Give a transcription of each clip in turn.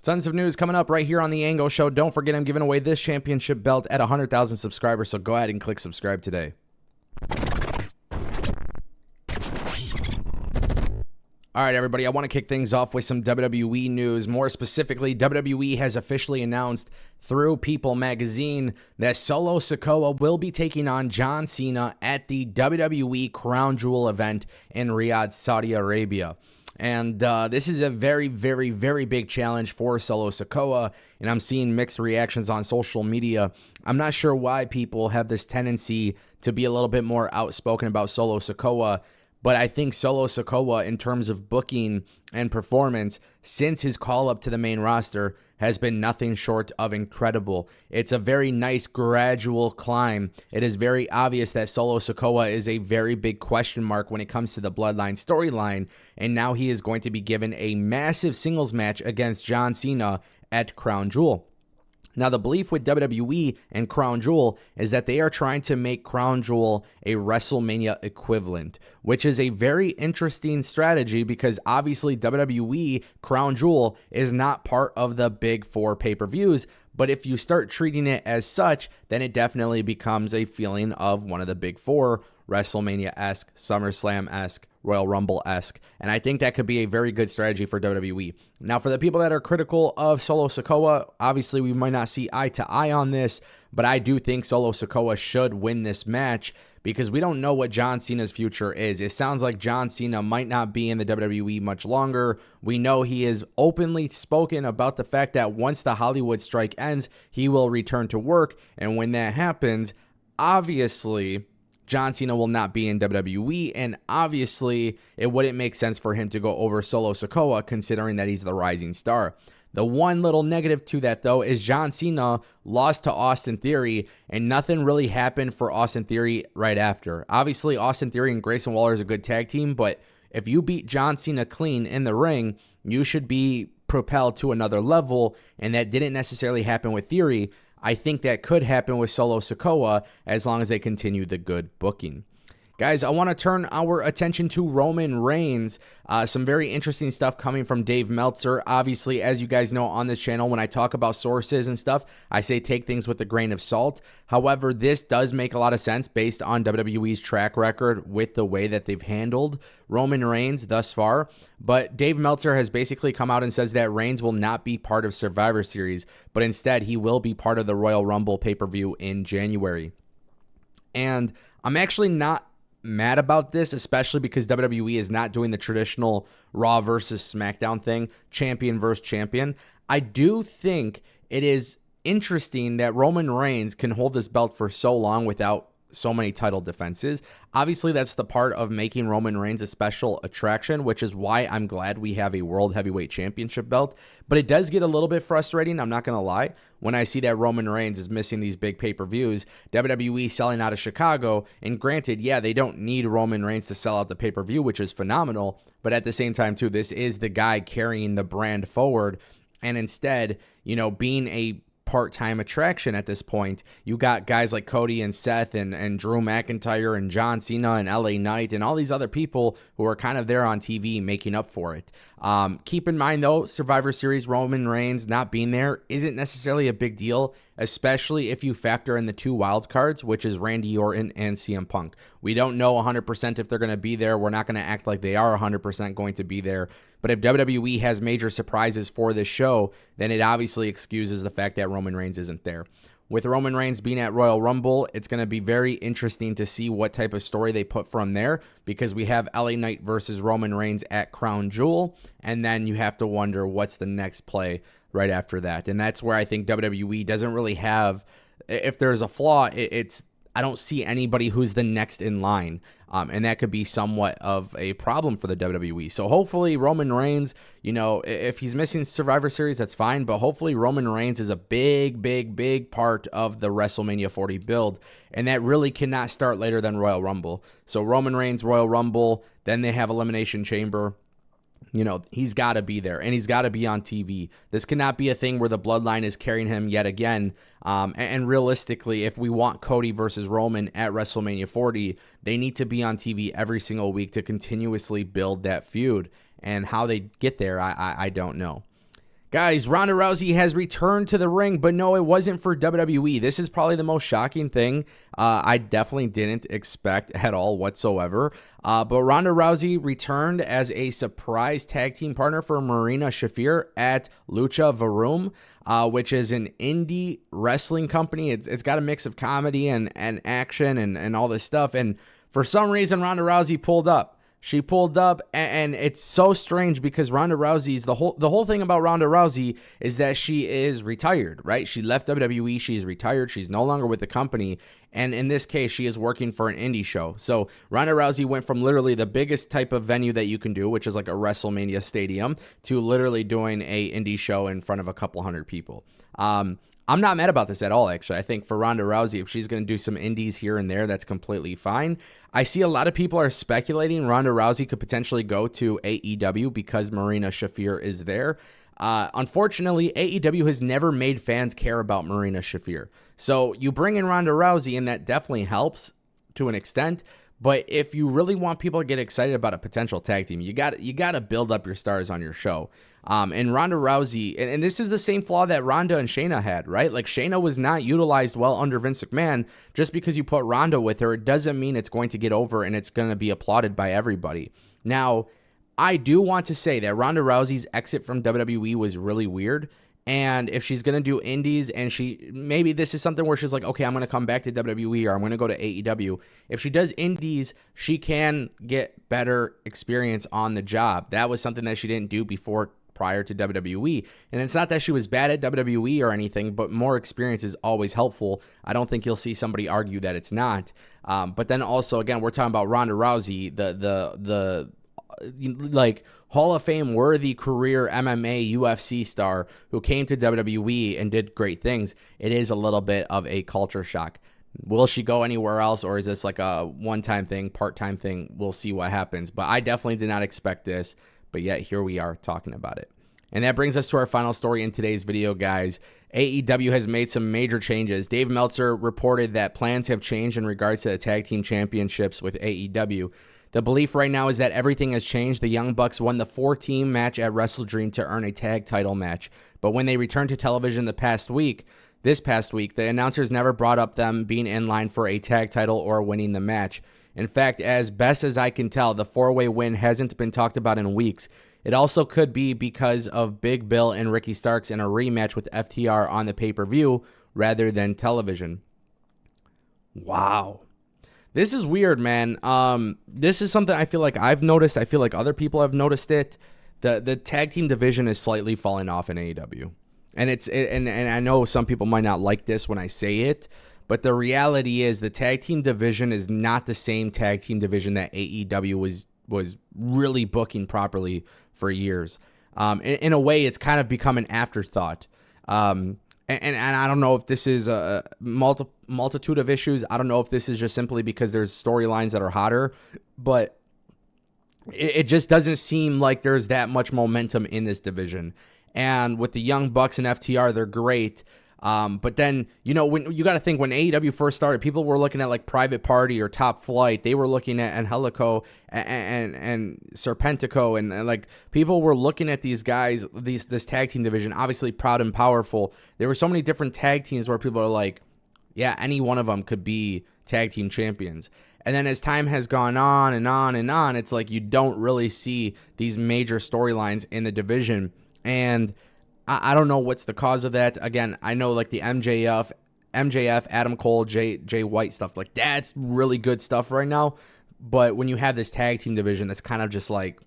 Tons of news coming up right here on The Angle Show. Don't forget I'm giving away this championship belt at 100,000 subscribers, so go ahead and click subscribe today. All right, everybody, I want to kick things off with some WWE news. More specifically, WWE has officially announced through People magazine that Solo Sikoa will be taking on John Cena at the WWE Crown Jewel event in Riyadh, Saudi Arabia. And this is a very, very, very big challenge for Solo Sikoa, and I'm seeing mixed reactions on social media. I'm not sure why people have this tendency to be a little bit more outspoken about Solo Sikoa, but I think Solo Sikoa, in terms of booking and performance, since his call-up to the main roster, has been nothing short of incredible. It's a very nice gradual climb. It is very obvious that Solo Sikoa is a very big question mark when it comes to the Bloodline storyline, and now he is going to be given a massive singles match against John Cena at Crown Jewel. Now, the belief with WWE and Crown Jewel is that they are trying to make Crown Jewel a WrestleMania equivalent, which is a very interesting strategy because obviously WWE Crown Jewel is not part of the big four pay-per-views, but if you start treating it as such, then it definitely becomes a feeling of one of the big four, WrestleMania-esque, SummerSlam-esque, Royal Rumble-esque, and I think that could be a very good strategy for WWE. Now, for the people that are critical of Solo Sikoa, obviously we might not see eye to eye on this, but I do think Solo Sikoa should win this match because we don't know what John Cena's future is. It sounds like John Cena might not be in the WWE much longer. We know he has openly spoken about the fact that once the Hollywood strike ends, he will return to work, and when that happens, obviously John Cena will not be in WWE, and obviously it wouldn't make sense for him to go over Solo Sikoa considering that he's the rising star. The one little negative to that, though, is John Cena lost to Austin Theory, and nothing really happened for Austin Theory right after. Obviously, Austin Theory and Grayson Waller is a good tag team, but if you beat John Cena clean in the ring, you should be propelled to another level, and that didn't necessarily happen with Theory. I think that could happen with Solo Sikoa as long as they continue the good booking. Guys, I want to turn our attention to Roman Reigns. Some very interesting stuff coming from Dave Meltzer. Obviously, as you guys know on this channel, when I talk about sources and stuff, I say take things with a grain of salt. However, this does make a lot of sense based on WWE's track record with the way that they've handled Roman Reigns thus far. But Dave Meltzer has basically come out and says that Reigns will not be part of Survivor Series, but instead he will be part of the Royal Rumble pay-per-view in January. And I'm actually not mad about this, especially because WWE is not doing the traditional Raw versus SmackDown thing, champion versus champion. I do think it is interesting that Roman Reigns can hold this belt for so long without so many title defenses. Obviously, that's the part of making Roman Reigns a special attraction, which is why I'm glad we have a World Heavyweight Championship belt. But it does get a little bit frustrating, I'm not going to lie, when I see that Roman Reigns is missing these big pay-per-views, WWE selling out of Chicago, and granted, yeah, they don't need Roman Reigns to sell out the pay-per-view, which is phenomenal, but at the same time, too, this is the guy carrying the brand forward, and instead, being a part-time attraction at this point. You got guys like Cody and Seth and Drew McIntyre and John Cena and LA Knight and all these other people who are kind of there on TV making up for it. Keep in mind, though, Survivor Series, Roman Reigns not being there isn't necessarily a big deal, especially if you factor in the two wild cards, which is Randy Orton and CM Punk. We don't know 100% if they're going to be there. We're not going to act like they are 100% going to be there. But if WWE has major surprises for this show, then it obviously excuses the fact that Roman Reigns isn't there. With Roman Reigns being at Royal Rumble, it's going to be very interesting to see what type of story they put from there, because we have LA Knight versus Roman Reigns at Crown Jewel, and then you have to wonder what's the next play right after that. And that's where I think WWE doesn't really have, if there's a flaw, I don't see anybody who's the next in line, and that could be somewhat of a problem for the WWE. So hopefully Roman Reigns, if he's missing Survivor Series, that's fine, but hopefully Roman Reigns is a big, big, big part of the WrestleMania 40 build, and that really cannot start later than Royal Rumble. So Roman Reigns, Royal Rumble, then they have Elimination Chamber. He's got to be there, and he's got to be on TV. This cannot be a thing where the bloodline is carrying him yet again. And realistically, if we want Cody versus Roman at WrestleMania 40, they need to be on TV every single week to continuously build that feud. And how they get there, I don't know. Guys, Ronda Rousey has returned to the ring, but no, it wasn't for WWE. This is probably the most shocking thing I definitely didn't expect at all whatsoever. But Ronda Rousey returned as a surprise tag team partner for Marina Shafir at Lucha Varum, which is an indie wrestling company. It's got a mix of comedy and action and all this stuff. And for some reason, Ronda Rousey pulled up. She pulled up, and it's so strange because Ronda Rousey's the whole thing about Ronda Rousey is that she is retired, right? She left WWE, she's retired, she's no longer with the company, and in this case, she is working for an indie show. So Ronda Rousey went from literally the biggest type of venue that you can do, which is like a WrestleMania stadium, to literally doing a indie show in front of a couple hundred people. I'm not mad about this at all, actually. I think for Ronda Rousey, if she's going to do some indies here and there, that's completely fine. I see a lot of people are speculating Ronda Rousey could potentially go to AEW because Marina Shafir is there. Unfortunately, AEW has never made fans care about Marina Shafir. So you bring in Ronda Rousey, and that definitely helps to an extent. But if you really want people to get excited about a potential tag team, you got to build up your stars on your show. And Ronda Rousey, and this is the same flaw that Ronda and Shayna had, right? Like Shayna was not utilized well under Vince McMahon. Just because you put Ronda with her, it doesn't mean it's going to get over and it's going to be applauded by everybody. Now, I do want to say that Ronda Rousey's exit from WWE was really weird. And if she's going to do indies and maybe this is something where she's like, okay, I'm going to come back to WWE or I'm going to go to AEW. If she does indies, she can get better experience on the job. That was something that she didn't do before prior to WWE. And it's not that she was bad at WWE or anything, but more experience is always helpful. I don't think you'll see somebody argue that it's not. But then also, again, we're talking about Ronda Rousey, the like Hall of Fame worthy career MMA UFC star who came to WWE and did great things. It is a little bit of a culture shock. Will she go anywhere else, or is this like a one-time thing, part-time thing? We'll see what happens. But I definitely did not expect this, but yet here we are talking about it. And that brings us to our final story in today's video, guys. AEW has made some major changes. Dave Meltzer reported that plans have changed in regards to the tag team championships with AEW. The belief right now is that everything has changed. The Young Bucks won the 4-team match at Wrestle Dream to earn a tag title match. But when they returned to television this past week, the announcers never brought up them being in line for a tag title or winning the match. In fact, as best as I can tell, the 4-way win hasn't been talked about in weeks. It also could be because of Big Bill and Ricky Starks in a rematch with FTR on the pay-per-view rather than television. Wow. This is weird, man. This is something I feel like I've noticed. I feel like other people have noticed it. The tag team division is slightly falling off in AEW. And I know some people might not like this when I say it, but the reality is the tag team division is not the same tag team division that AEW was really booking properly for years. In a way, it's kind of become an afterthought. And I don't know if this is a multitude of issues. I don't know if this is just simply because there's storylines that are hotter, but it just doesn't seem like there's that much momentum in this division. And with the Young Bucks and FTR, they're great. But then, when you got to think when AEW first started, people were looking at like Private Party or Top Flight. They were looking at Angelico and Serpentico, and like people were looking at these guys, this tag team division, obviously Proud and Powerful. There were so many different tag teams where people are like, yeah, any one of them could be tag team champions. And then as time has gone on and on and on, it's like you don't really see these major storylines in the division. And I don't know what's the cause of that. Again, I know like the MJF, Adam Cole, Jay White stuff, like that's really good stuff right now. But when you have this tag team division, that's kind of just like,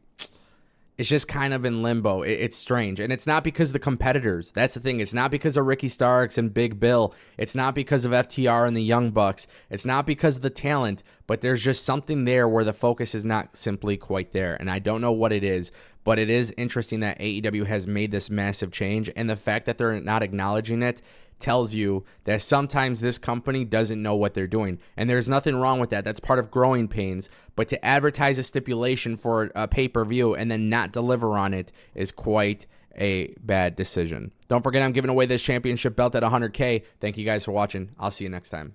it's just kind of in limbo. It's strange. And it's not because of the competitors. That's the thing. It's not because of Ricky Starks and Big Bill. It's not because of FTR and the Young Bucks. It's not because of the talent. But there's just something there where the focus is not simply quite there. And I don't know what it is. But it is interesting that AEW has made this massive change. And the fact that they're not acknowledging it tells you that sometimes this company doesn't know what they're doing. And there's nothing wrong with that. That's part of growing pains. But to advertise a stipulation for a pay-per-view and then not deliver on it is quite a bad decision. Don't forget I'm giving away this championship belt at $100K. Thank you guys for watching. I'll see you next time.